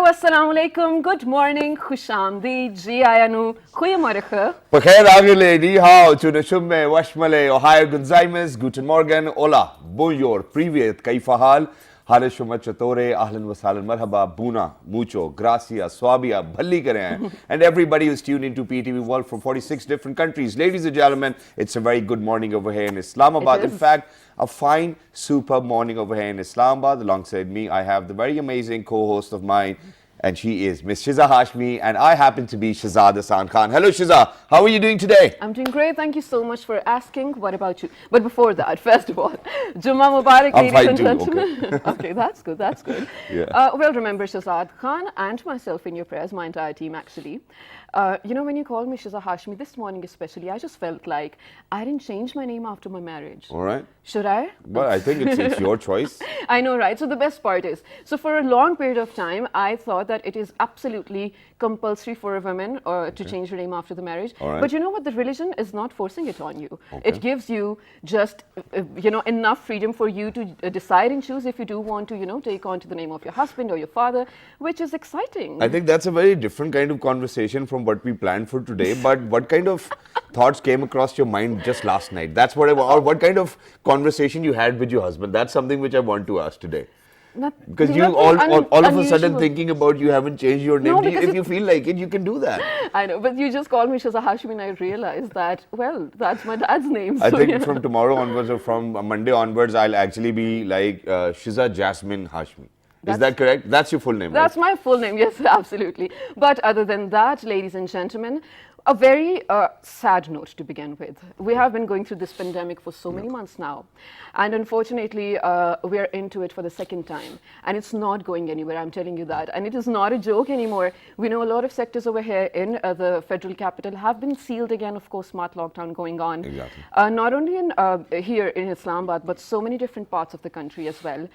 assalamu alaikum, good morning, Khushamdi, Ji Ayanu, Goeiemorgen. Bekhair Agile, Ni Hao, Tune Shumme, Washmale, Ohio Gonzaimes, Guten Morgen, Hola, Bonjour, Privet, Kaifa Hal, Hale Shumma Chatore, Ahlan Wasalan, Marhaba, Buna, Mucho, Gracias, Swabia, Bhalli Kare, and everybody who's tuned into PTV World from 46 different countries. Ladies and gentlemen, it's a very good morning over here in Islamabad. In fact, a fine, superb morning over here in Islamabad. Alongside me, I have the very amazing co-host of mine, and she is Miss Shiza Hashmi, and I happen to be Shahzad Hassan Khan. Hello, Shiza. How are you doing today? I'm doing great. Thank you so much for asking. What about you? But before that, first of all, Jummah Mubarak, ladies and gentlemen. Okay, that's good. That's good. Yeah. Well, remember Shahzad Khan and myself in your prayers, my entire team actually. You know, when you called me Shiza Hashmi this morning especially, I just felt like I didn't change my name after my marriage. All right. Should I? Well, I think it's your choice. I know, right? So the best part is, so for a long period of time, I thought that it is absolutely compulsory for a woman to change her name after the marriage. All right. But you know what? The religion is not forcing it on you. It gives you just, you know, enough freedom for you to decide and choose if you do want to, you know, take on to the name of your husband or your father, which is exciting. I think that's a very different kind of conversation from what we planned for today. But what kind of thoughts came across your mind just last night? That's what or what kind of conversation you had with your husband? That's something which I want to ask today. Because you all of a sudden thinking about you haven't changed your name. No, if you feel like it, you can do that. I know, but you just called me Shiza Hashmi and I realized that, well, that's my dad's name. I so, think yeah. from tomorrow onwards or from Monday onwards, I'll actually be like Shiza Jasmine Hashmi. Is that correct? That's your full name, That's right? my full name, yes, absolutely. But other than that, ladies and gentlemen, a very sad note to begin with. We have been going through this pandemic for so many months now. And unfortunately, we are into it for the second time. And it's not going anywhere, I'm telling you that. And it is not a joke anymore. We know a lot of sectors over here in the federal capital have been sealed again, of course, smart lockdown going on. Exactly. Not only in here in Islamabad, but so many different parts of the country as well.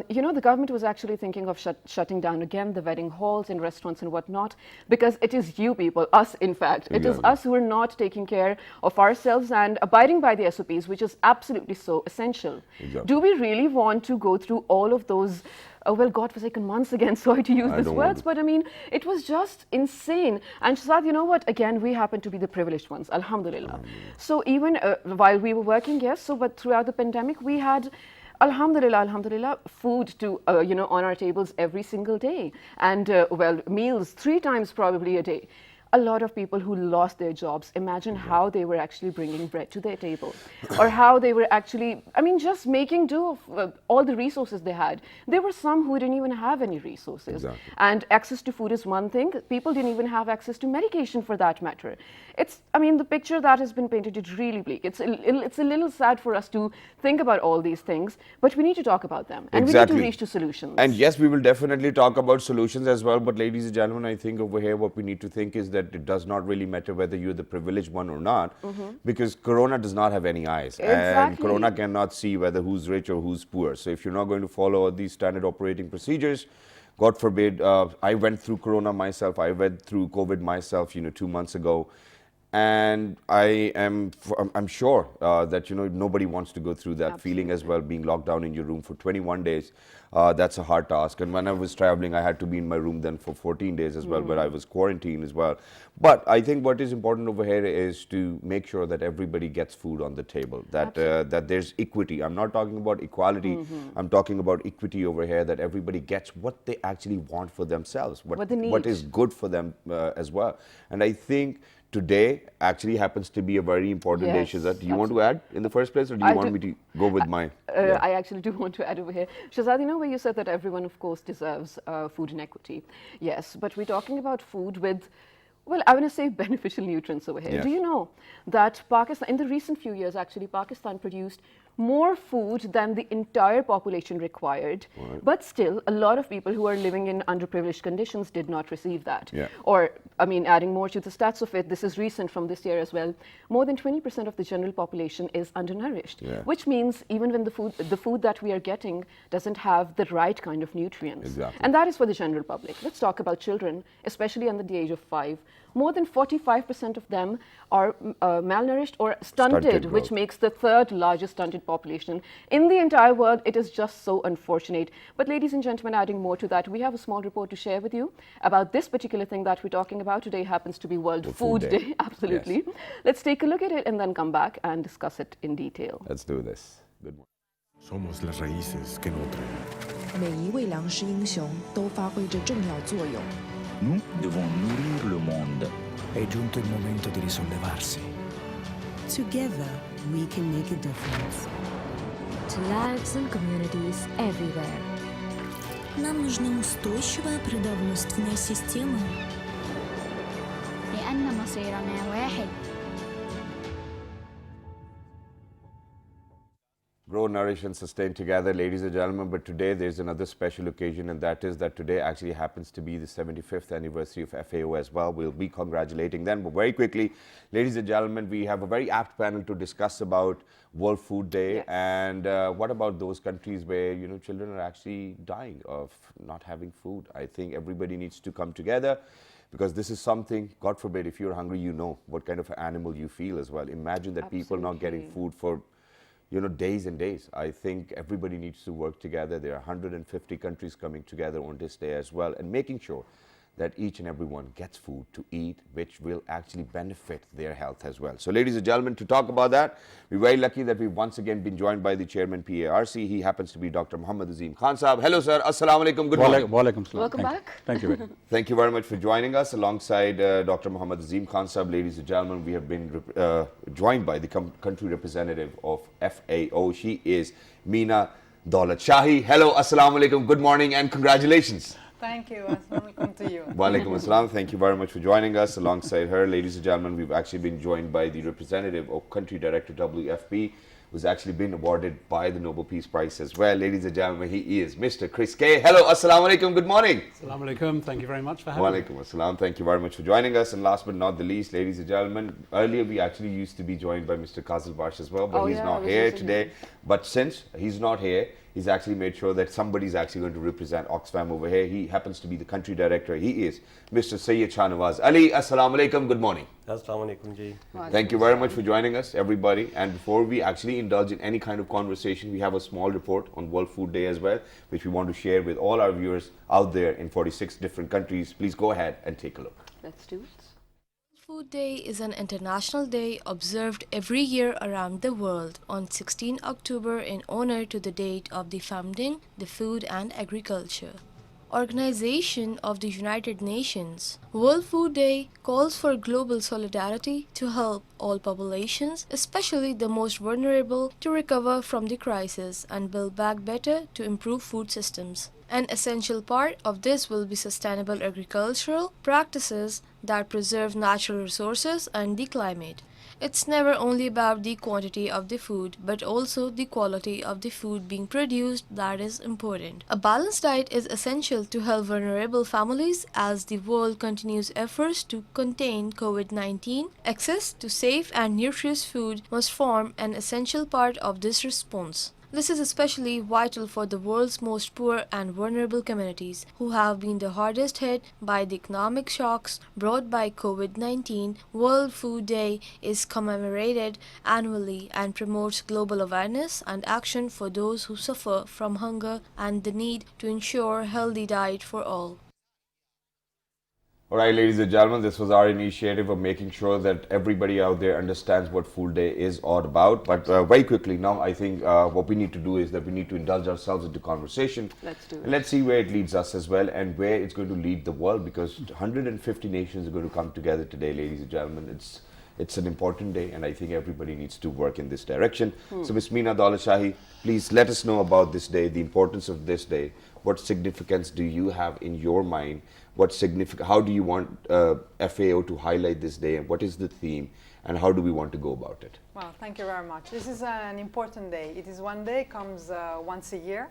You know, the government was actually thinking of shutting down again the wedding halls and restaurants and whatnot, because it is you people, us in fact. It is us who are not taking care of ourselves and abiding by the SOPs, which is absolutely so essential. Do we really want to go through all of those well, godforsaken months again, sorry to use these words, but I mean, it was just insane. And Shahzad, you know what? Again, we happen to be the privileged ones, alhamdulillah. So even while we were working, yes, so but throughout the pandemic, we had Alhamdulillah, food to, you know, on our tables every single day. And, well, meals 3 times probably a day. A lot of people who lost their jobs, imagine how they were actually bringing bread to their table. Or how they were actually, I mean, just making do of all the resources they had. There were some who didn't even have any resources. And access to food is one thing. People didn't even have access to medication for that matter. It's, I mean, the picture that has been painted is really bleak. It's a little sad for us to think about all these things, but we need to talk about them. And we need to reach to solutions. And yes, we will definitely talk about solutions as well. But ladies and gentlemen, I think over here what we need to think is that it does not really matter whether you're the privileged one or not, because Corona does not have any eyes. And Corona cannot see whether who's rich or who's poor. So if you're not going to follow these standard operating procedures, God forbid, I went through Corona myself. I went through COVID myself, you know, 2 months ago. And I'm sure that, you know, nobody wants to go through that feeling as well, being locked down in your room for 21 days. That's a hard task. And when I was traveling, I had to be in my room then for 14 days as well, but I was quarantined as well. But I think what is important over here is to make sure that everybody gets food on the table, that that there's equity. I'm not talking about equality. I'm talking about equity over here, that everybody gets what they actually want for themselves, what is good for them as well. And I think today actually happens to be a very important day, Shahzad. Do you want to add in the first place, or do you want me to go with my... I actually do want to add over here. Shahzad, you know where you said that everyone, of course, deserves food and equity. Yes, but we're talking about food with, well, I want to say beneficial nutrients over here. Do you know that Pakistan, in the recent few years, actually, Pakistan produced more food than the entire population required, but still a lot of people who are living in underprivileged conditions did not receive that. Or, I mean, adding more to the stats of it, this is recent from this year as well, more than 20% of the general population is undernourished, which means even when the food that we are getting doesn't have the right kind of nutrients. And that is for the general public. Let's talk about children, especially under the age of 5. More than 45% of them are malnourished or stunted, which makes the 3rd largest stunted malnutrition population in the entire world. It is just so unfortunate. But ladies and gentlemen, adding more to that, we have a small report to share with you about this particular thing that we're talking about today. Happens to be World Food Day. Absolutely. Yes. Let's take a look at it and then come back and discuss it in detail. Let's do this. Good morning. Somos las raíces que nutren. 每一位粮食英雄都发挥着重要作用。 Nous devons nourrir le monde. È giunto il momento di risollevarsi. Together, we can make a difference. To lives and communities everywhere. Нам нужна устойчивая продовольственная система. لأن مصيرنا واحد. Grow, nourish and sustain together, ladies and gentlemen. But today there's another special occasion, and that is that today actually happens to be the 75th anniversary of FAO as well. We'll be congratulating them. But very quickly, ladies and gentlemen, we have a very apt panel to discuss about World Food Day. Yes. And what about those countries where, you know, children are actually dying of not having food? I think everybody needs to come together, because this is something, God forbid, if you're hungry, you know what kind of animal you feel as well. Imagine that people not getting food for, you know, days and days. I think everybody needs to work together. There are 150 countries coming together on this day as well, and making sure that each and everyone gets food to eat, which will actually benefit their health as well. So ladies and gentlemen, to talk about that, we're very lucky that we've once again been joined by the chairman PARC. He happens to be Dr. Muhammad Azim Khan Sahab. Hello sir, Assalamu alaikum, good morning. Walaikum salam. Welcome back. Thank you. Thank you very much for joining us. Alongside Dr. Muhammad Azim Khan Sahab, ladies and gentlemen, we have been joined by the country representative of FAO. She is Meena Daulat Shahi. Hello, Assalamu alaikum, good morning and congratulations. Thank you. Assalamualaikum to you. Walaikum assalam. Thank you very much for joining us. Alongside her, ladies and gentlemen, we've actually been joined by the representative of Country Director WFP, who's actually been awarded by the Nobel Peace Prize as well. Ladies and gentlemen, he is Mr. Chris K. Hello, assalamu alaikum, good morning. Assalamu alaikum, thank you very much for having me. Walaikum assalam, thank you very much for joining us. And last but not the least, ladies and gentlemen, earlier we actually used to be joined by Mr. Kazil Bash as well, but he's not here today. But since he's not here, he's actually made sure that somebody's actually going to represent Oxfam over here. He happens to be the country director. He is Mr. Sayyid Shahnawaz Ali. Assalamu alaikum, good morning. Assalamu alaikum ji. Thank you very much for joining us, everybody. And before we actually indulge in any kind of conversation, we have a small report on World Food Day as well, which we want to share with all our viewers out there in 46 different countries. Please go ahead and take a look. Let's do it. Food Day is an international day observed every year around the world on 16 October in honor to the date of the founding the Food and Agriculture Organization of the United Nations. World Food Day calls for global solidarity to help all populations, especially the most vulnerable, to recover from the crisis and build back better to improve food systems. An essential part of this will be sustainable agricultural practices that preserve natural resources and the climate. It's never only about the quantity of the food, but also the quality of the food being produced that is important. A balanced diet is essential to help vulnerable families as the world continues efforts to contain COVID-19. Access to safe and nutritious food must form an essential part of this response. This is especially vital for the world's most poor and vulnerable communities, who have been the hardest hit by the economic shocks brought by COVID-19. World Food Day is commemorated annually and promotes global awareness and action for those who suffer from hunger and the need to ensure healthy diet for all. All right, ladies and gentlemen, this was our initiative of making sure that everybody out there understands what Food Day is all about. But very quickly now, I think what we need to do is that we need to indulge ourselves into conversation. Let's do it. And let's see where it leads us as well, and where it's going to lead the world, because 150 nations are going to come together today, ladies and gentlemen. It's an important day, and I think everybody needs to work in this direction. So Ms. Meena Daulat Shahi, please let us know about this day, the importance of this day. What significance do you have in your mind? How do you want FAO to highlight this day, and what is the theme, and how do we want to go about it? Well, thank you very much. This is an important day. It is one day, comes once a year,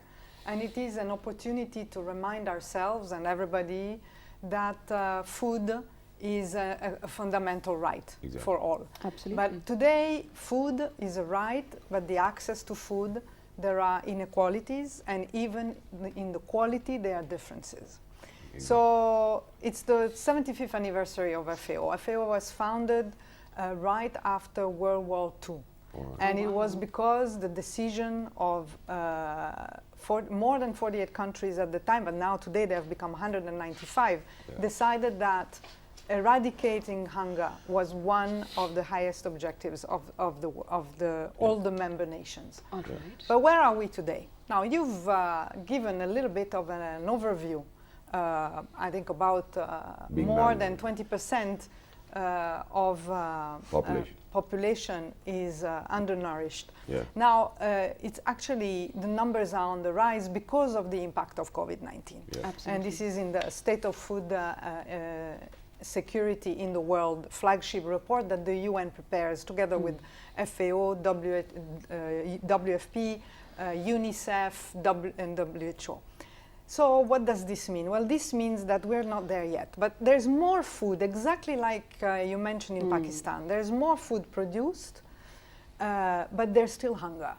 and it is an opportunity to remind ourselves and everybody that food is a fundamental right for all. Absolutely. But today, food is a right, but the access to food, there are inequalities, and even in the quality, there are differences. So it's the 75th anniversary of FAO. FAO was founded right after World War II. And it was because the decision of more than 48 countries at the time, but now today they have become 195, decided that eradicating hunger was one of the highest objectives of all the member nations. Right. But where are we today? Now, you've given a little bit of an overview. I think about more than 20% of population is undernourished. Now, it's actually, the numbers are on the rise because of the impact of COVID-19. And this is in the State of Food Security in the World flagship report that the UN prepares together with FAO, WFP, UNICEF, and WHO. So what does this mean? Well, this means that we're not there yet, but there's more food, exactly like you mentioned in Pakistan. There's more food produced, but there's still hunger.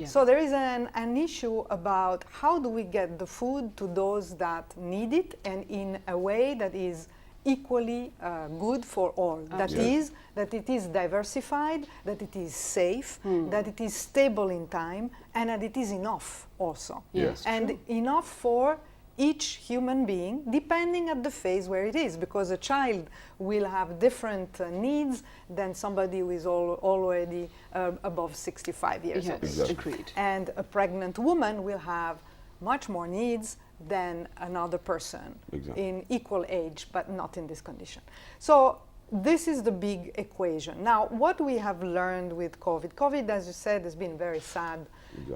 So there is an issue about how do we get the food to those that need it, and in a way that is equally good for all. That is, that it is diversified, that it is safe, that it is stable in time, and that it is enough also. And enough for each human being, depending at the phase where it is, because a child will have different needs than somebody who is already above 65 years old. Agreed. And a pregnant woman will have much more needs than another person in equal age, but not in this condition. So this is the big equation. Now, what we have learned with COVID, COVID, as you said, has been very sad.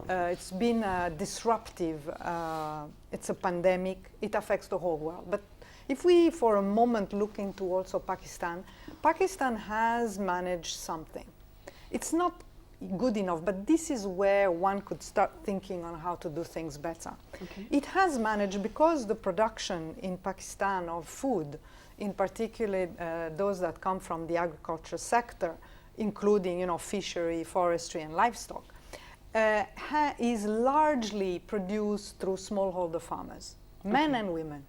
It's been disruptive. It's a pandemic. It affects the whole world. But if we, for a moment, look into also Pakistan, Pakistan has managed something. It's not good enough, but this is where one could start thinking on how to do things better. It has managed, because the production in Pakistan of food, in particular those that come from the agriculture sector, including fishery, forestry, and livestock, is largely produced through smallholder farmers, men and women.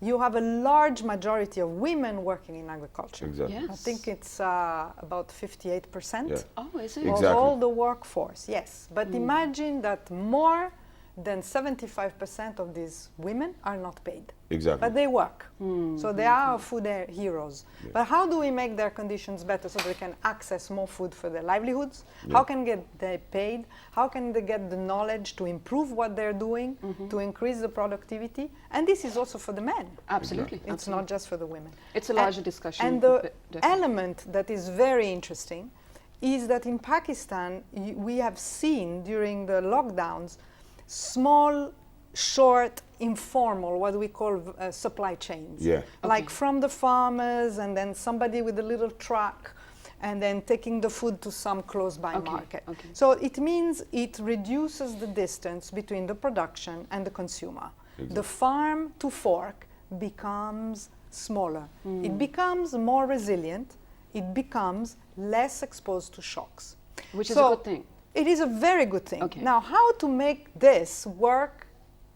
You have a large majority of women working in agriculture. I think it's about 58% of all the workforce, But imagine that more than 75% of these women are not paid. But they work. So they are food heroes. But how do we make their conditions better so they can access more food for their livelihoods? How can they paid? How can they get the knowledge to improve what they're doing, to increase the productivity? And this is also for the men. Absolutely. It's not just for the women. It's a larger discussion. And the element that is very interesting is that in Pakistan, we have seen during the lockdowns small, short, informal, what we call supply chains. Like from the farmers, and then somebody with a little truck, and then taking the food to some close-by market. So it means it reduces the distance between the production and the consumer. The farm to fork becomes smaller. It becomes more resilient. It becomes less exposed to shocks. Which is a good thing. It is a very good thing. Now, how to make this work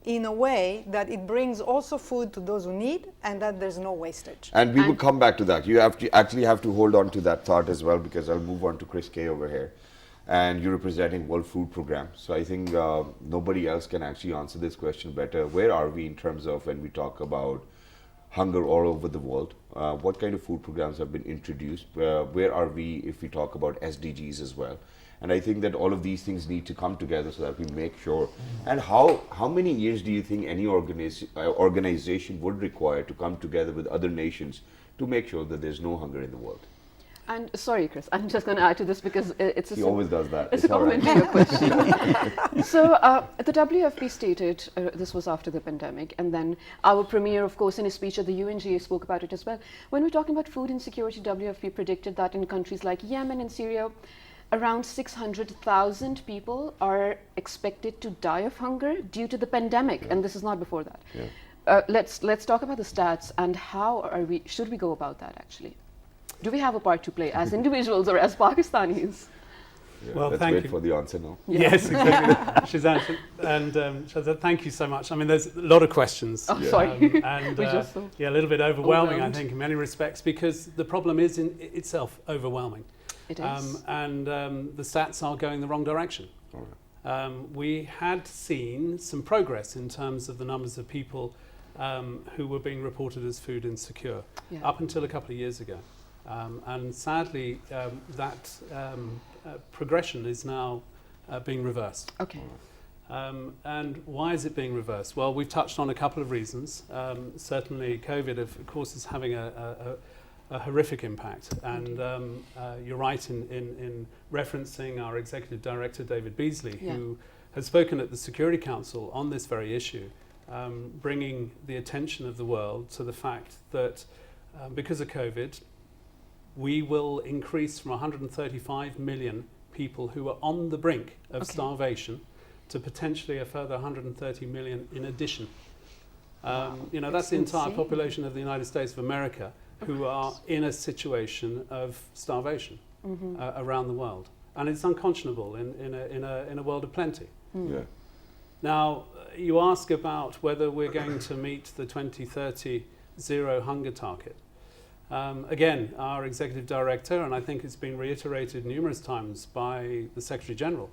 in a way that it brings also food to those who need, and that there's no wastage. And we will come back to that. You actually have to hold on to that thought as well, because I'll move on to Chris Kay over here. And you're representing World Food Program. So I think nobody else can actually answer this question better. Where are we in terms of when we talk about hunger all over the world? What kind of food programs have been introduced? Where are we if we talk about SDGs as well? And I think that all of these things need to come together so that we make sure. And how many years do you think any organization would require to come together with other nations to make sure that there's no hunger in the world? And sorry, Chris, I'm just going to add to this because it's a... He always does that. It's a complementary question. So the WFP stated, this was after the pandemic, and then our premier, of course, in his speech at the UNGA spoke about it as well. When we're talking about food insecurity, WFP predicted that in countries like Yemen and Syria, around 600,000 people are expected to die of hunger due to the pandemic, and this is not before that. Let's talk about the stats and how should we go about that actually? Do we have a part to play as individuals or as Pakistanis? Well, let's wait for the answer now. Yes, exactly. She's answered. And Shazad, thank you so much. I mean, there's a lot of questions. Oh, sorry. And a little bit overwhelming, I think, in many respects, because the problem is in itself overwhelming. It is. And the stats are going the wrong direction. We had seen some progress in terms of the numbers of people who were being reported as food insecure up until a couple of years ago. And sadly, that progression is now being reversed. Okay. And why is it being reversed? Well, we've touched on a couple of reasons. Certainly, COVID, of course, is having a horrific impact. And you're right in referencing our Executive Director, David Beasley, who has spoken at the Security Council on this very issue, bringing the attention of the world to the fact that because of COVID, we will increase from 135 million people who are on the brink of starvation to potentially a further 130 million in addition. You know, that's the entire population of the United States of America who are in a situation of starvation around the world. And it's unconscionable in a world of plenty. Now, you ask about whether we're going to meet the 2030 zero hunger target. Again, our Executive Director, and I think it's been reiterated numerous times by the Secretary General,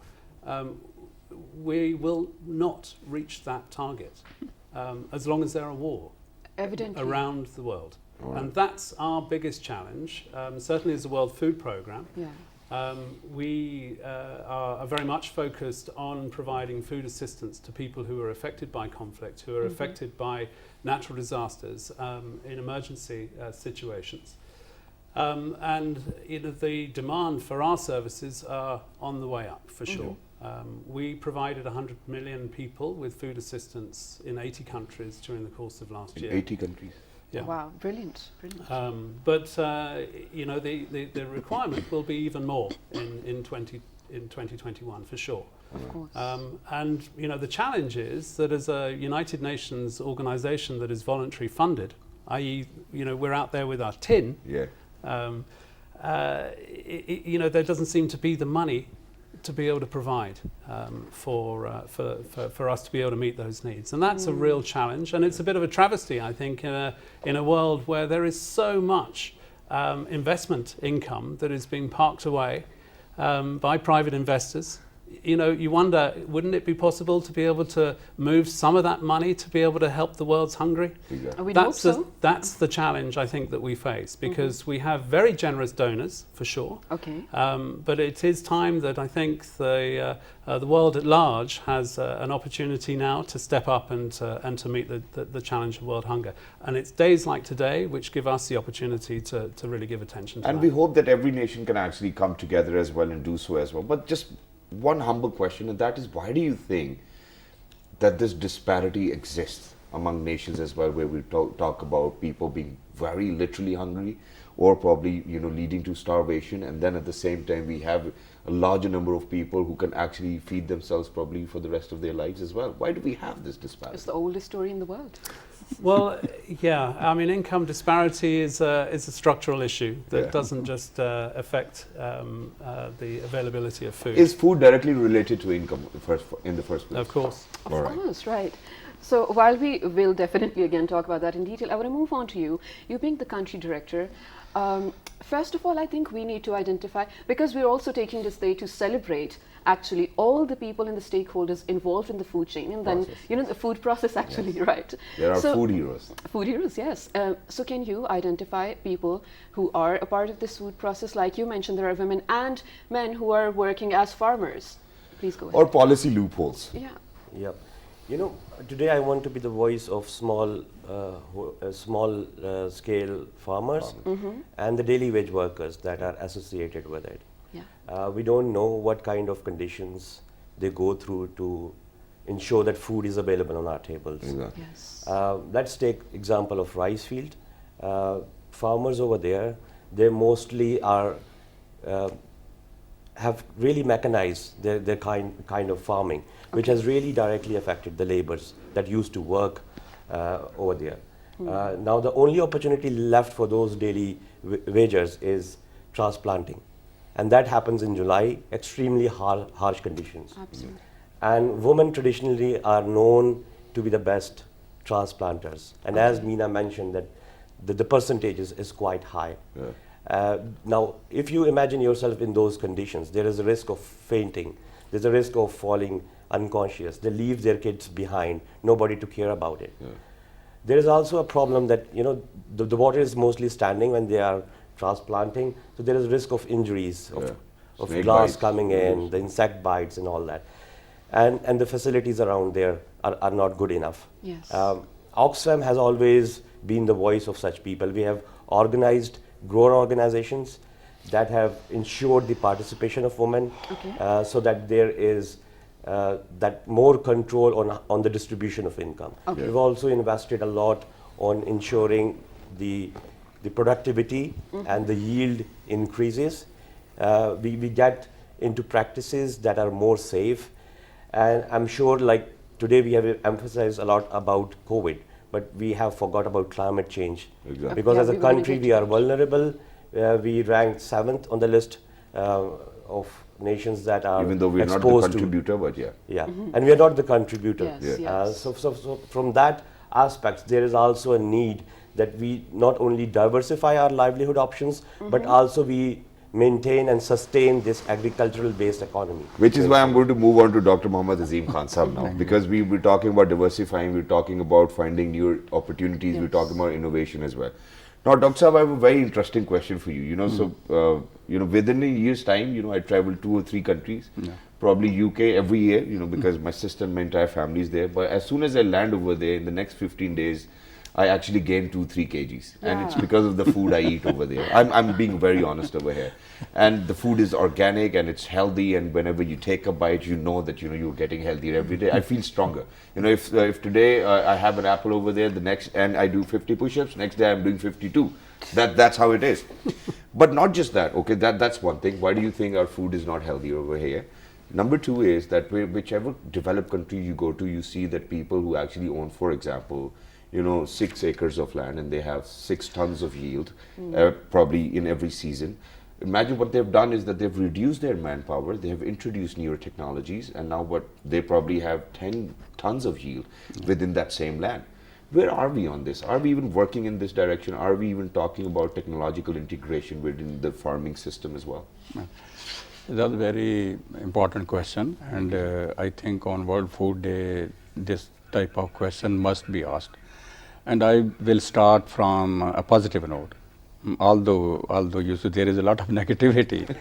we will not reach that target as long as there are war around the world. And that's our biggest challenge, certainly as the World Food Programme. We are very much focused on providing food assistance to people who are affected by conflict, who are affected by natural disasters in emergency situations. And you know, the demand for our services are on the way up, for sure. We provided 100 million people with food assistance in 80 countries during the course of last year. 80 countries? Yeah. Wow, brilliant, brilliant. But you know, the requirement will be even more in 2021 for sure. Of course. And you know, the challenge is that as a United Nations organisation that is voluntary funded, i.e., you know, we're out there with our tin. You know, there doesn't seem to be the money to be able to provide for us to be able to meet those needs, and that's a real challenge. And it's a bit of a travesty, I think, in a world where there is so much investment income that is being parked away by private investors. You know, you wonder, wouldn't it be possible to be able to move some of that money to be able to help the world's hungry? That's the challenge, I think, that we face, because we have very generous donors, for sure. But it is time that I think the world at large has an opportunity now to step up and to meet the challenge of world hunger. And it's days like today which give us the opportunity to really give attention to that. And we hope that every nation can actually come together as well and do so as well. But just one humble question, and that is, why do you think that this disparity exists among nations as well, where we talk about people being very literally hungry or probably, you know, leading to starvation, and then at the same time we have a larger number of people who can actually feed themselves probably for the rest of their lives as well? Why do we have this disparity? It's the oldest story in the world. Well, yeah, I mean, income disparity is a structural issue that doesn't just affect the availability of food. Is food directly related to income in the first place? Of course. Of course, right. So while we will definitely again talk about that in detail, I want to move on to you. You being the country director, first of all, I think we need to identify, because we're also taking this day to celebrate actually all the people and the stakeholders involved in the food chain, and then you know, the food process actually, right? There are food heroes. Food heroes, yes. So can you identify people who are a part of this food process? Like you mentioned, there are women and men who are working as farmers. Please go ahead. Or policy loopholes. Yeah. You know, today I want to be the voice of small scale farmers and the daily wage workers that are associated with it. We don't know what kind of conditions they go through to ensure that food is available on our tables. Let's take example of rice field. Farmers over there, they mostly are have really mechanized their kind of farming, which has really directly affected the laborers that used to work over there. Now the only opportunity left for those daily wagers is transplanting, and that happens in July, extremely harsh conditions. And women traditionally are known to be the best transplanters, and as Meena mentioned, that the percentage is quite high. Now, if you imagine yourself in those conditions, there is a risk of fainting, there's a risk of falling unconscious. They leave their kids behind, nobody to care about it. Yeah. There is also a problem that, you know, the water is mostly standing when they are transplanting, so there is risk of injuries, of glass coming in, the insect bites and all that. And the facilities around there are not good enough. Yes. Oxfam has always been the voice of such people. We have organized grower organizations that have ensured the participation of women, so that there is that more control on the distribution of income. Okay. We've also invested a lot on ensuring the productivity and the yield increases. We get into practices that are more safe, and I'm sure, like today we have emphasized a lot about COVID, but we have forgot about climate change. Exactly. Because as a country we are vulnerable. We ranked 7th on the list of nations that are even though we're not the contributor, but and we are not the contributor. Yes. So from that aspect, there is also a need that we not only diversify our livelihood options, but also we maintain and sustain this agricultural based economy. Which is why I'm going to move on to Dr. Mohammad Azim Khan Sahab now, because we were talking about diversifying, we're talking about finding new opportunities, we're talking about innovation as well. Now, Dr. Sahab, I have a very interesting question for you. You know, so you know, within a year's time, you know, I travel 2 or 3 countries, probably UK every year, you know, because my sister and my entire family is there. But as soon as I land over there, in the next 15 days, I actually gain 2-3 kgs, and it's because of the food I eat over there. I'm being very honest over here, and the food is organic and it's healthy. And whenever you take a bite, you know that you're getting healthier every day. I feel stronger. You know, if today I have an apple over there, the next and I do 50 push-ups, next day I'm doing 52. That's how it is. But not just that. Okay, that's one thing. Why do you think our food is not healthy over here? Number 2 is that whichever developed country you go to, you see that people who actually own, for example, you know, 6 acres of land and they have 6 tons of yield, probably in every season. Imagine what they've done is that they've reduced their manpower, they have introduced newer technologies, and now they probably have 10 tons of yield within that same land. Where are we on this? Are we even working in this direction? Are we even talking about technological integration within the farming system as well? That's a very important question, and I think on World Food Day, this type of question must be asked. And I will start from a positive note, although you see there is a lot of negativity.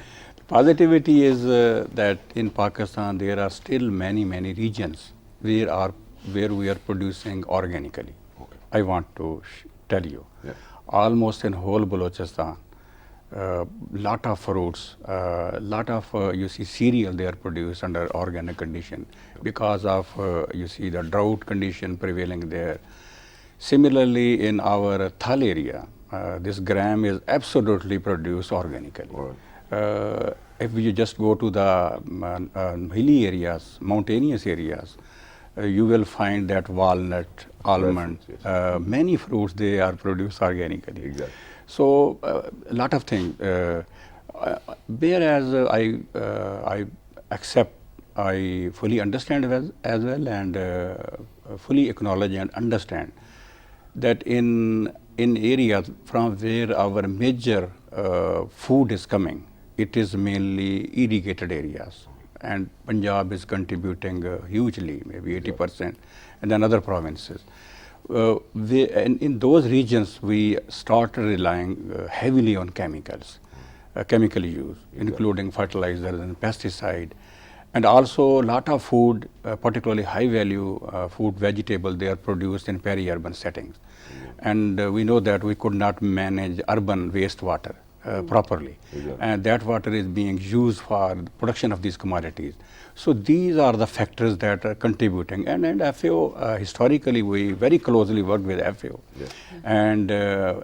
Positivity is that in Pakistan there are still many regions where we are producing organically. Okay. I want to tell you, almost in whole Balochistan, lot of fruits, lot of you see cereal they are produced under organic condition because of you see the drought condition prevailing there. Similarly, in our Thal area, this gram is absolutely produced organically. Right. If you just go to the hilly areas, mountainous areas, you will find that walnut, almond, many fruits, they are produced organically. Exactly. So, a lot of things. Whereas I accept, I fully understand as well and fully acknowledge and understand that in areas from where our major food is coming, it is mainly irrigated areas, and Punjab is contributing hugely, maybe 80%, and then other provinces. In those regions, we started relying heavily on chemicals, chemical use, including fertilizers and pesticide. And also a lot of food, particularly high value food, vegetable, they are produced in peri-urban settings. And we know that we could not manage urban wastewater properly. And that water is being used for the production of these commodities. So these are the factors that are contributing. And FAO, historically, we very closely work with FAO. And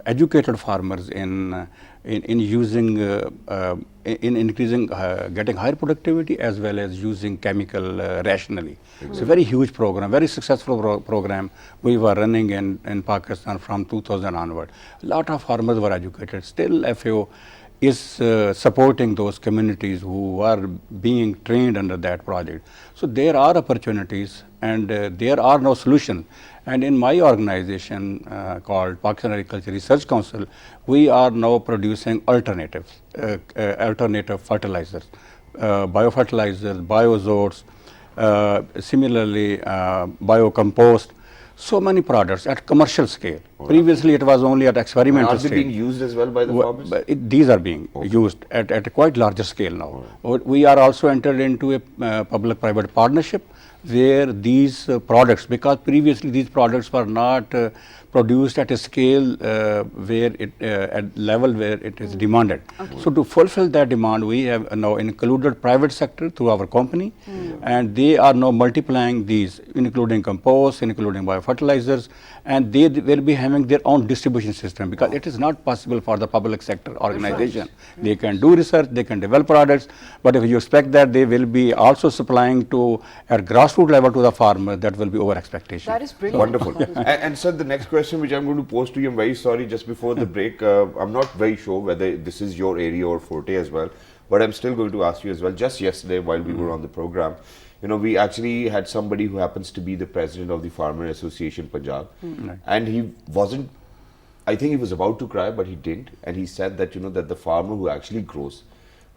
educated farmers in using, in increasing, getting higher productivity as well as using chemical rationally. It's a very huge program, very successful program we were running in Pakistan from 2000 onward. A lot of farmers were educated. Still FAO is supporting those communities who are being trained under that project. So there are opportunities, and there are no solutions. And in my organization called Pakistan Agriculture Research Council, we are now producing alternatives, alternative fertilizers, biofertilizers, bioazotes, similarly biocompost. So many products at commercial scale. Previously, it was only at experimental scale. Are they being used as well by the farmers? These are being used at a quite larger scale now. We are also entered into a public-private partnership where these products, because previously these products were not produced at a scale where it at level where it is demanded. So to fulfill that demand, we have now included private sector through our company, and they are now multiplying these, including compost, including biofertilizers, and they will be having their own distribution system, because it is not possible for the public sector organization. They can do research, they can develop products, but if you expect that they will be also supplying to at grassroots level to the farmer, that will be over expectation. That is brilliant. Wonderful. And sir, the next question which I'm going to pose to you, I'm very sorry, just before the break, I'm not very sure whether this is your area or forte as well, but I'm still going to ask you as well. Just yesterday while we were on the program, you know, we actually had somebody who happens to be the president of the Farmer Association Punjab, and he wasn't, I think he was about to cry, but he didn't, and he said that, you know, that the farmer who actually grows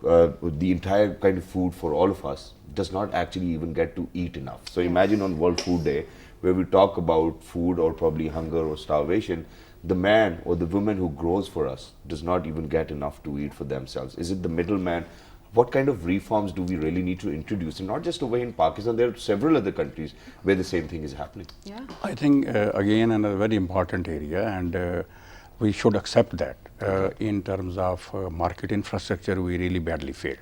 the entire kind of food for all of us does not actually even get to eat enough. So imagine on World Food Day, where we talk about food or probably hunger or starvation, the man or the woman who grows for us does not even get enough to eat for themselves. Is it the middleman? What kind of reforms do we really need to introduce? And not just over in Pakistan, there are several other countries where the same thing is happening. Yeah. I think, again, another very important area, and we should accept that. In terms of market infrastructure, we really badly failed.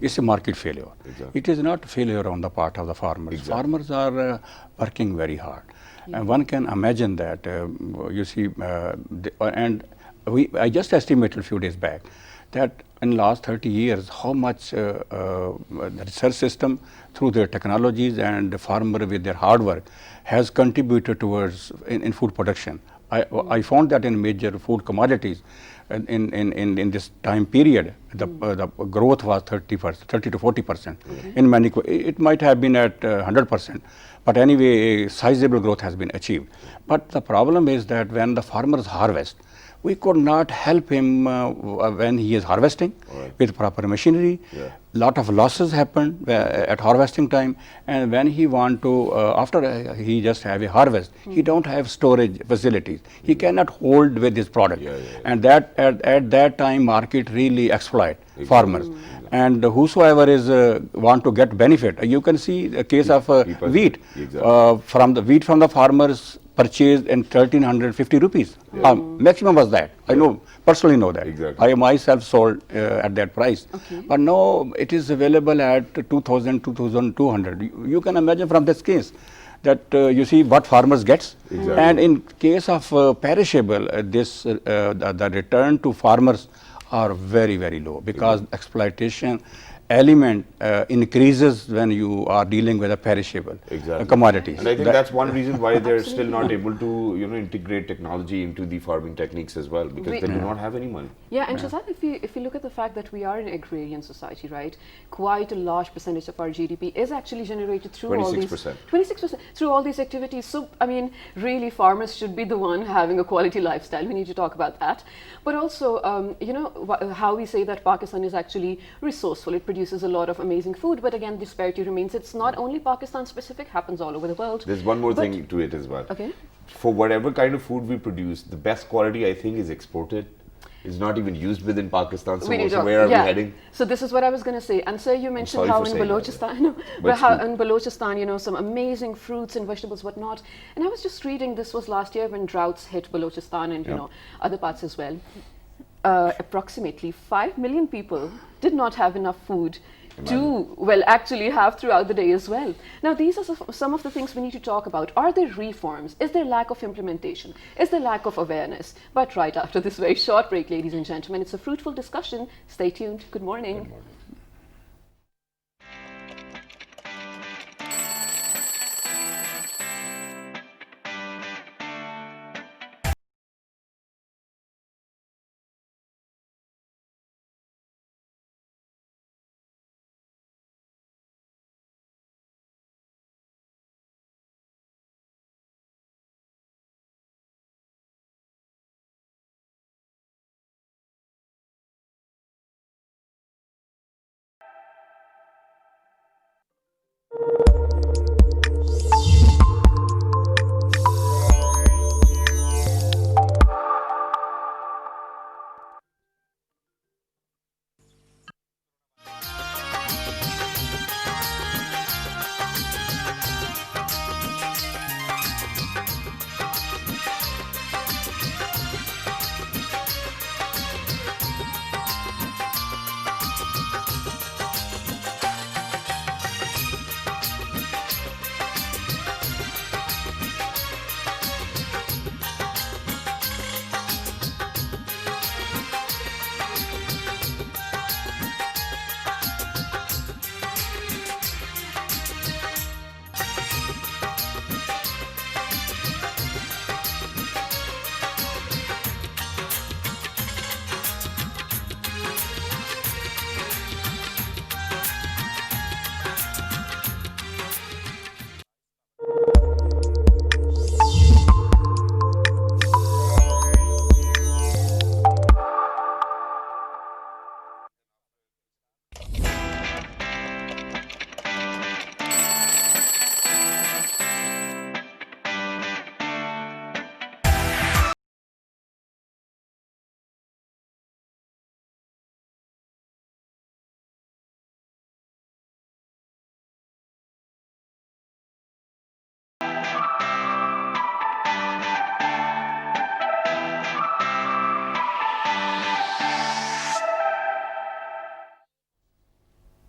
It's a market failure. It is not failure on the part of the farmers. Farmers are working very hard. And one can imagine that, you see, I just estimated a few days back that in last 30 years, how much the research system through their technologies and the farmer with their hard work has contributed towards in food production. I found that in major food commodities, in this time period, the growth was 30 to 40%. In many, it might have been at 100%, but anyway, a sizable growth has been achieved. But the problem is that when the farmers harvest, we could not help him when he is harvesting with proper machinery. Lot of losses happen at harvesting time, and when he want to, after he just have a harvest, he don't have storage facilities. He cannot hold with his product, and that at that time market really exploit farmers. And whosoever is want to get benefit, you can see the case of wheat. From the wheat from the farmers purchased in 1,350 rupees. Maximum was that. I know, personally know that. I myself sold at that price. But now it is available at 2,000, 2,200. You can imagine from this case that you see what farmers gets. And in case of perishable, the return to farmers are very, very low, because exploitation element increases when you are dealing with a perishable commodities. And I think that's one reason why they're still not able to, you know, integrate technology into the farming techniques as well, because they do not have any money. Yeah, and Shazad, if you look at the fact that we are an agrarian society, right, quite a large percentage of our GDP is actually generated through 26% through all these activities. So, I mean, really, farmers should be the one having a quality lifestyle. We need to talk about that. But also, you know, how we say that Pakistan is actually resourceful. It produces a lot of amazing food, but again, disparity remains. It's not only Pakistan specific, happens all over the world. There's one more thing to it as well. Okay. For whatever kind of food we produce, the best quality, I think, is exported. It's not even used within Pakistan. So where are we heading? So this is what I was going to say. And sir, you mentioned how in Balochistan, in Balochistan, you know, some amazing fruits and vegetables, whatnot. And I was just reading, this was last year when droughts hit Balochistan and you know other parts as well. Approximately 5 million people did not have enough food to, well, actually have throughout the day as well. Now, these are some of the things we need to talk about. Are there reforms? Is there lack of implementation? Is there lack of awareness? But right after this very short break, ladies and gentlemen, it's a fruitful discussion. Stay tuned. Good morning. Good morning.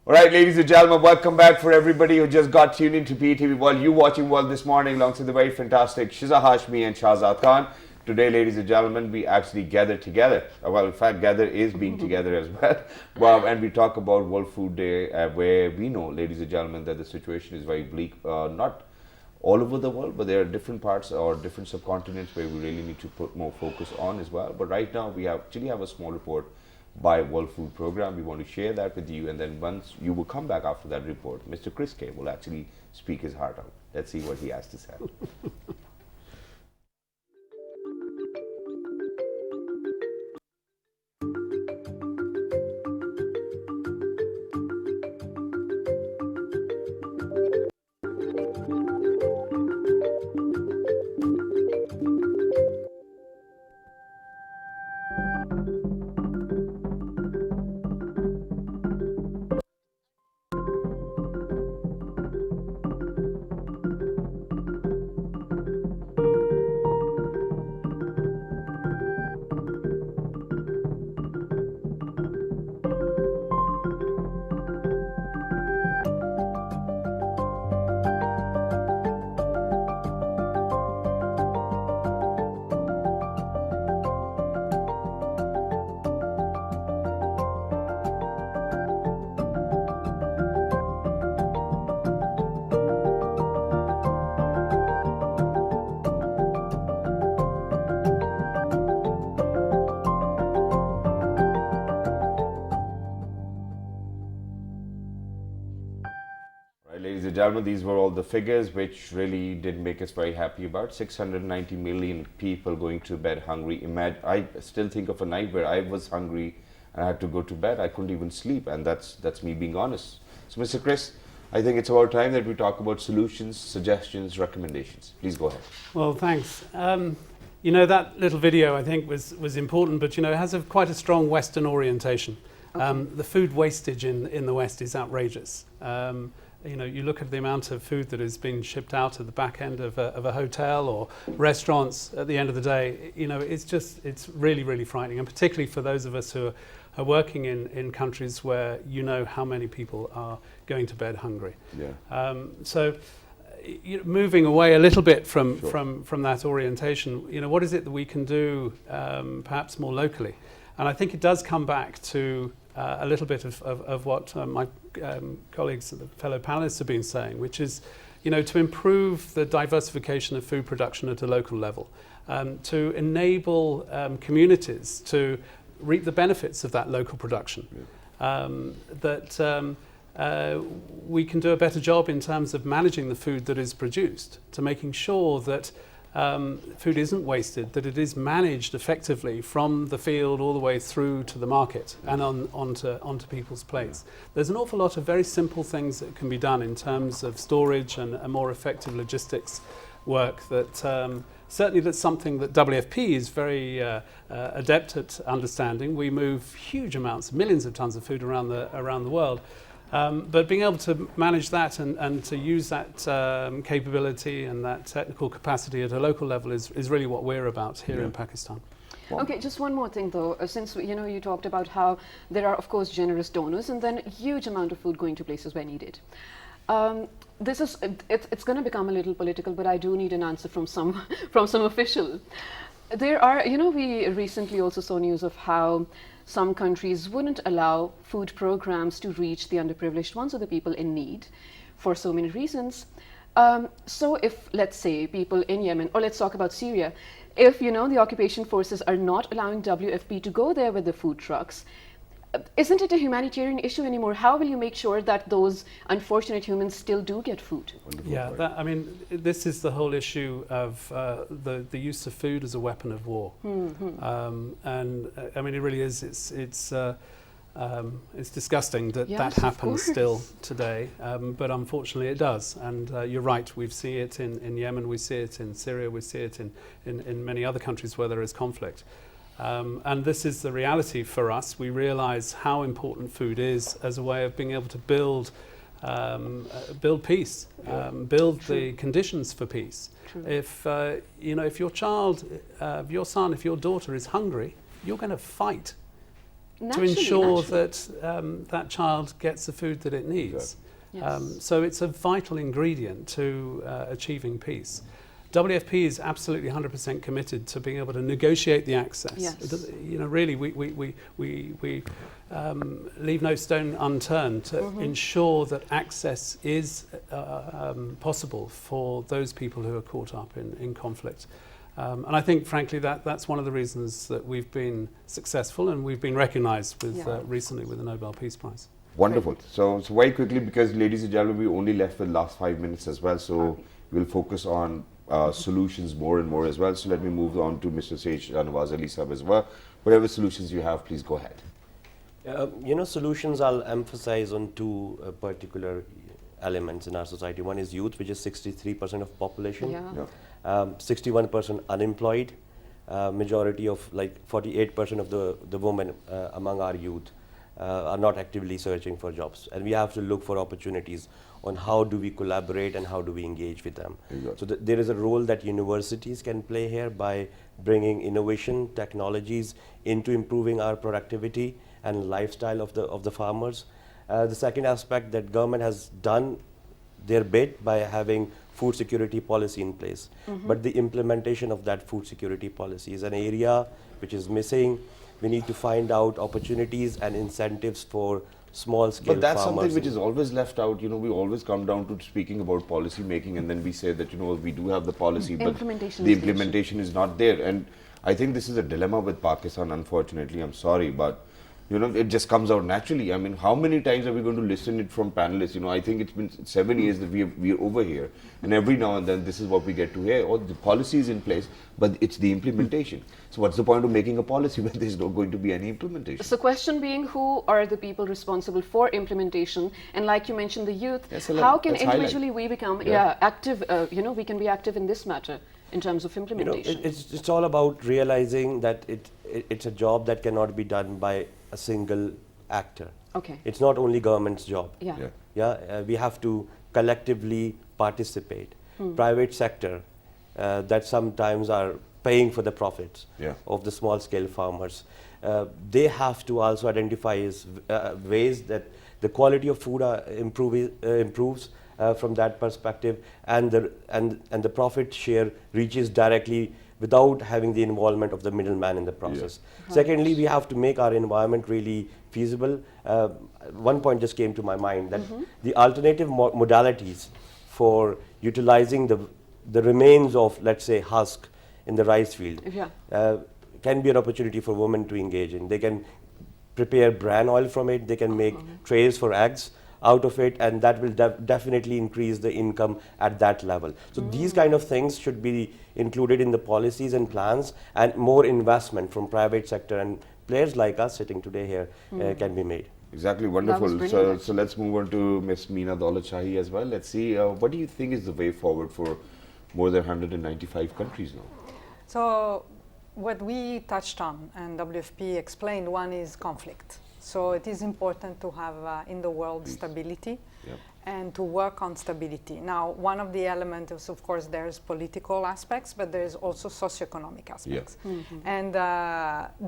All right, ladies and gentlemen, welcome back for everybody who just got tuned into PTV World. You watching World this morning alongside the very fantastic Shiza Hashmi and Shahzad Khan. Today, ladies and gentlemen, we actually gather together. Well, in fact, gather is being together as well. And we talk about World Food Day, where we know, ladies and gentlemen, that the situation is very bleak. Not all over the world, but there are different parts or different subcontinents where we really need to put more focus on as well. But right now, we actually have a small report by World Food Program. We want to share that with you, and then once you will come back after that report, Mr. Chris K will actually speak his heart out. Let's see what he has to say. Ladies and gentlemen, these were all the figures which really did make us very happy about. 690 million people going to bed hungry. Imagine, I still think of a night where I was hungry and I had to go to bed. I couldn't even sleep, and that's me being honest. So, Mr. Chris, I think it's about time that we talk about solutions, suggestions, recommendations. Please go ahead. Well, thanks. You know, that little video I think was important, but you know, it has quite a strong Western orientation. Okay. The food wastage in the West is outrageous. You know, you look at the amount of food that is being shipped out at the back end of a hotel or restaurants at the end of the day. You know, it's really, really frightening, and particularly for those of us who are working in countries where you know how many people are going to bed hungry. Yeah. So, you know, moving away a little bit from that orientation, you know, what is it that we can do perhaps more locally? And I think it does come back to a little bit of what my colleagues, the fellow panelists have been saying, which is, you know, to improve the diversification of food production at a local level, to enable communities to reap the benefits of that local production, that we can do a better job in terms of managing the food that is produced, to making sure that food isn't wasted, that it is managed effectively from the field all the way through to the market and onto people's plates. There's an awful lot of very simple things that can be done in terms of storage and a more effective logistics work that certainly that's something that WFP is very adept at understanding. We move huge amounts, millions of tons of food around the world. But being able to manage that and to use that capability and that technical capacity at a local level is really what we're about here in Pakistan. Okay, just one more thing though, since you know you talked about how there are of course generous donors and then a huge amount of food going to places where needed. It's going to become a little political, but I do need an answer from some official. There are, you know, we recently also saw news of how some countries wouldn't allow food programs to reach the underprivileged ones or the people in need for so many reasons. So if, let's say, people in Yemen, or let's talk about Syria, if, you know, the occupation forces are not allowing WFP to go there with the food trucks, isn't it a humanitarian issue anymore? How will you make sure that those unfortunate humans still do get food? Yeah, I mean, this is the whole issue of the use of food as a weapon of war. Mm-hmm. And I mean, it really is. It's disgusting that that happens still today, but unfortunately it does. And you're right. We see it in Yemen. We see it in Syria. We see it in many other countries where there is conflict. And this is the reality for us. We realize how important food is as a way of being able to build peace, build the conditions for peace. True. If you know, if your child, your son, if your daughter is hungry, you're going to fight ensure that that child gets the food that it needs. So it's a vital ingredient to achieving peace. WFP is absolutely 100% committed to being able to negotiate the access. You know, really, we leave no stone unturned to ensure that access is possible for those people who are caught up in conflict. And I think, frankly, that's one of the reasons that we've been successful and we've been recognised with recently with the Nobel Peace Prize. Wonderful. So very quickly, because ladies and gentlemen, we only left with the last 5 minutes as well, so we'll focus on solutions more and more as well. So let me move on to Mr. Sage Nawaz Ali Sahab as well. Whatever solutions you have, please go ahead. You know, solutions I'll emphasize on two particular elements in our society. One is youth, which is 63% of population, 61% unemployed, majority of like 48% of the women among our youth are not actively searching for jobs, and we have to look for opportunities on how do we collaborate and how do we engage with them. So there is a role that universities can play here by bringing innovation technologies into improving our productivity and lifestyle of the farmers. The second aspect, that government has done their bit by having food security policy in place, but the implementation of that food security policy is an area which is missing. We need to find out opportunities and incentives for small scale farmers. But that's something which is always left out. You know, we always come down to speaking about policy making, and then we say that, you know, we do have the policy, but the implementation is not there. And I think this is a dilemma with Pakistan, unfortunately. I'm sorry, but you know, it just comes out naturally. I mean, how many times are we going to listen it from panelists? You know, I think it's been 7 years that we're over here, and every now and then this is what we get to hear. Oh, the policy is in place, but it's the implementation. So what's the point of making a policy when there's not going to be any implementation? So question being, who are the people responsible for implementation? And like you mentioned, the youth, so how can individually we become active, you know, we can be active in this matter in terms of implementation? You know, it's all about realizing that it's a job that cannot be done by a single actor. Okay. It's not only government's job. We have to collectively participate. Private sector that sometimes are paying for the profits of the small scale farmers. They have to also identify ways that the quality of food improves from that perspective, and the profit share reaches directly without having the involvement of the middleman in the process. Secondly, we have to make our environment really feasible. One point just came to my mind, that the alternative modalities for utilizing the remains of, let's say, husk in the rice field can be an opportunity for women to engage in. They can prepare bran oil from it, they can make trays for eggs out of it, and that will definitely increase the income at that level. So these kind of things should be included in the policies and plans, and more investment from private sector and players like us sitting today here can be made. Exactly, wonderful. So let's move on to Ms. Meena Daulat Shahi as well. Let's see, what do you think is the way forward for more than 195 countries now? So what we touched on and WFP explained, one is conflict. So it is important to have in the world stability and to work on stability. Now, one of the elements is, of course, there's political aspects, but there's also socioeconomic aspects. And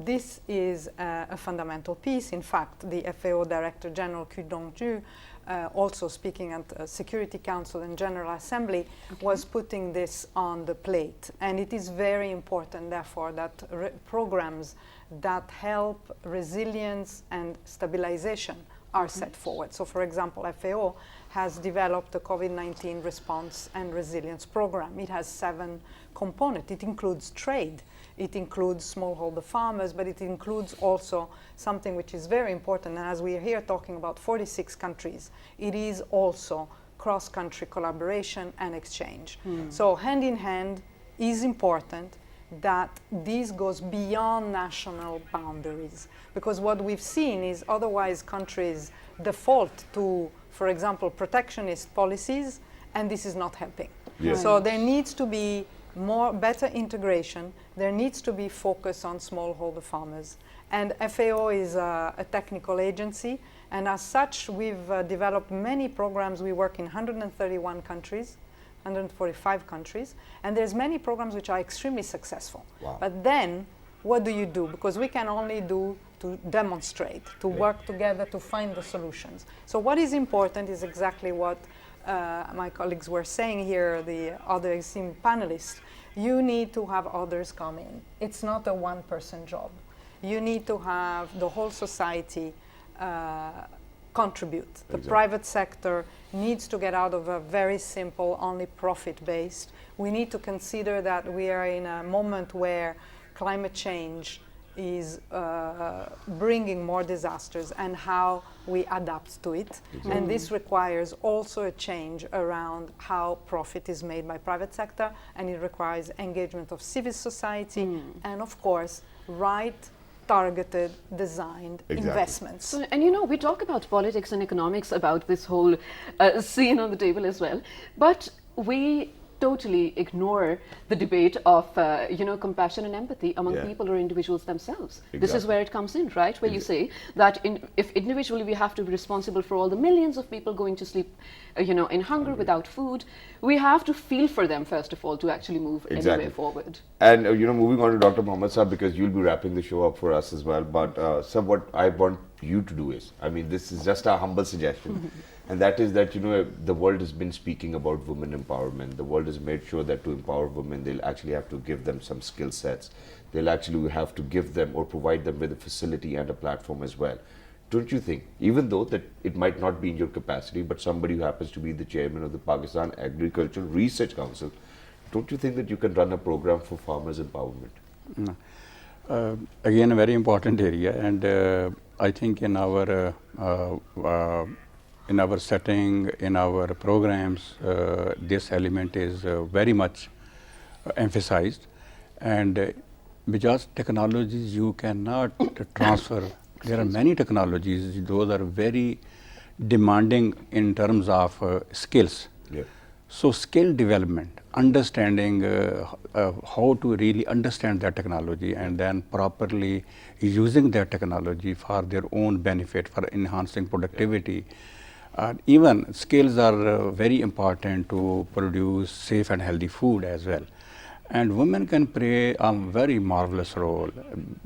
this is a fundamental piece. In fact, the FAO Director General Cu Dongju, also speaking at Security Council and General Assembly, was putting this on the plate. And it is very important, therefore, that programs that help resilience and stabilization are set forward. So, for example, FAO has developed a COVID-19 response and resilience program. It has 7 components. It includes trade, it includes smallholder farmers, but it includes also something which is very important. And as we are here talking about 46 countries, it is also cross-country collaboration and exchange. So hand in hand is important, that this goes beyond national boundaries. Because what we've seen is otherwise countries default to, for example, protectionist policies, and this is not helping. So there needs to be better integration. There needs to be focus on smallholder farmers. And FAO is a technical agency, and as such, we've developed many programs. We work in 131 countries. 145 countries, and there's many programs which are extremely successful. But then what do you do? Because we can only do to demonstrate, to work together to find the solutions. So what is important is exactly what my colleagues were saying here, the other esteemed panelists. You need to have others come in. It's not a one-person job. You need to have the whole society contribute. The private sector needs to get out of a very simple, only profit-based. We need to consider that we are in a moment where climate change is bringing more disasters and how we adapt to it. And this requires also a change around how profit is made by private sector, and it requires engagement of civil society and, of course, targeted, designed investments. So, and we talk about politics and economics about this whole scene on the table as well, but we totally ignore the debate of compassion and empathy among people or individuals themselves. This is where it comes in, right? Where you say that if individually we have to be responsible for all the millions of people going to sleep in hunger without food, we have to feel for them first of all to actually move anywhere forward. And moving on to Dr. Mohammed Saab, because you'll be wrapping the show up for us as well, but Saab, what I want you to do is, I mean, this is just a humble suggestion. And that is that, the world has been speaking about women empowerment. The world has made sure that to empower women, they'll actually have to give them some skill sets. They'll actually have to give them or provide them with a facility and a platform as well. Don't you think, even though that it might not be in your capacity, but somebody who happens to be the chairman of the Pakistan Agricultural Research Council, don't you think that you can run a program for farmers' empowerment? Again, a very important area, and I think in our setting, in our programs, this element is very much emphasized. And because technologies you cannot transfer, there are many technologies, those are very demanding in terms of skills. So skill development, understanding how to really understand that technology and then properly using that technology for their own benefit, for enhancing productivity. Even skills are very important to produce safe and healthy food as well. And women can play a very marvelous role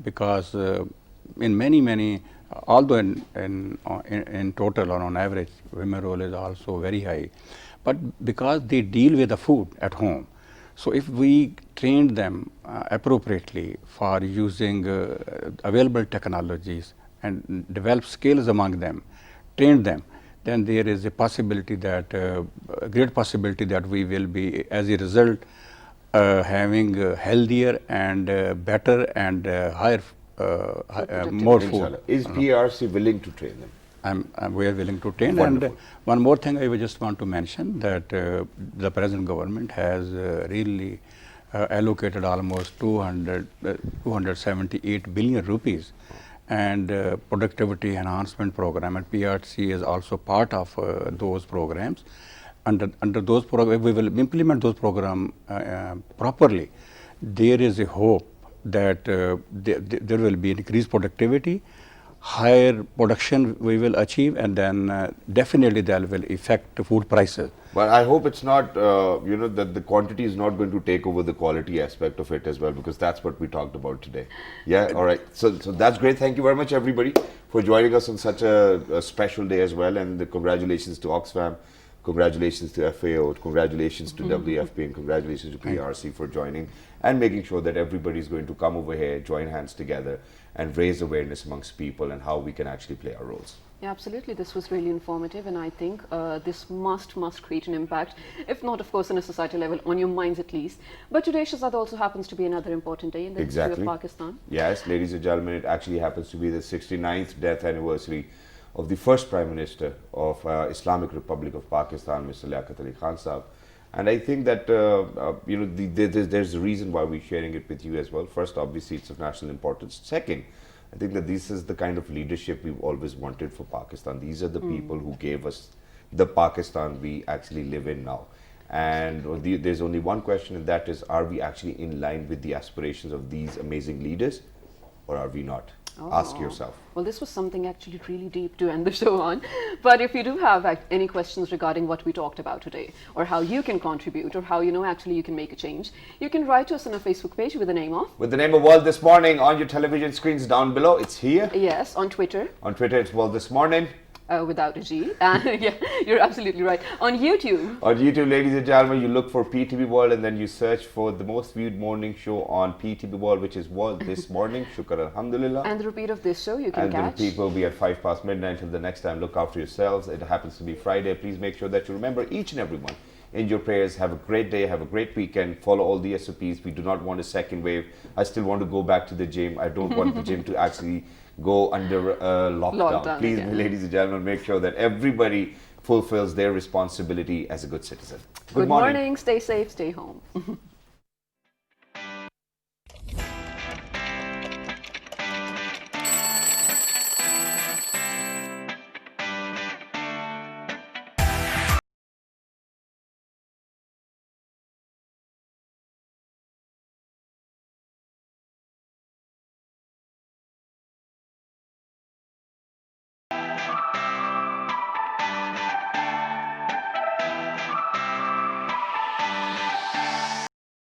because in many, although in total or on average, women role is also very high. But because they deal with the food at home, so if we train them appropriately for using available technologies and develop skills among them, train them, then there is a possibility that, a great possibility that we will be, as a result, having healthier and better and higher, more food. Is PRC willing to train them? We are willing to train. Wonderful. And one more thing I would just want to mention that the present government has really allocated almost 278 billion rupees and productivity enhancement program, and PRC is also part of those programs. Under those programs, we will implement those programs properly. There is a hope that there will be increased productivity, higher production we will achieve, and then definitely that will affect food prices. But I hope it's not, that the quantity is not going to take over the quality aspect of it as well, because that's what we talked about today. Yeah, all right. So that's great. Thank you very much, everybody, for joining us on such a special day as well. And congratulations to Oxfam, congratulations to FAO, congratulations to WFP, and congratulations to PRC for joining and making sure that everybody is going to come over here, join hands together, and raise awareness amongst people and how we can actually play our roles. Yeah, absolutely. This was really informative, and I think this must create an impact, if not, of course, on a societal level, on your minds at least. But today, Shahzad, also happens to be another important day in the history of Pakistan. Yes, ladies and gentlemen, it actually happens to be the 69th death anniversary of the first Prime Minister of Islamic Republic of Pakistan, Mr. Liaquat Ali Khan Saab. And I think that, there's a reason why we're sharing it with you as well. First, obviously, it's of national importance. Second, I think that this is the kind of leadership we've always wanted for Pakistan. These are the people who gave us the Pakistan we actually live in now. And there's only one question, and that is, are we actually in line with the aspirations of these amazing leaders, or are we not? Ask yourself. Well, this was something actually really deep to end the show on. But if you do have any questions regarding what we talked about today, or how you can contribute, or how actually you can make a change, you can write to us on our Facebook page with the name of... With the name of World This Morning on your television screens down below. It's here. Yes, on Twitter. On Twitter, it's World This Morning. Without a G. Yeah, you're absolutely right. On YouTube. On YouTube, ladies and gentlemen, you look for PTV World and then you search for the most viewed morning show on PTV World, which is World This Morning. Shukr Alhamdulillah. And the repeat of this show you can catch. And the repeat will be at 5 past midnight. Until the next time, look after yourselves. It happens to be Friday. Please make sure that you remember each and every one in your prayers. Have a great day. Have a great weekend. Follow all the SOPs. We do not want a second wave. I still want to go back to the gym. I don't want the gym to actually go under lockdown. Please, ladies and gentlemen, make sure that everybody fulfills their responsibility as a good citizen. Good morning. Stay safe. Stay home.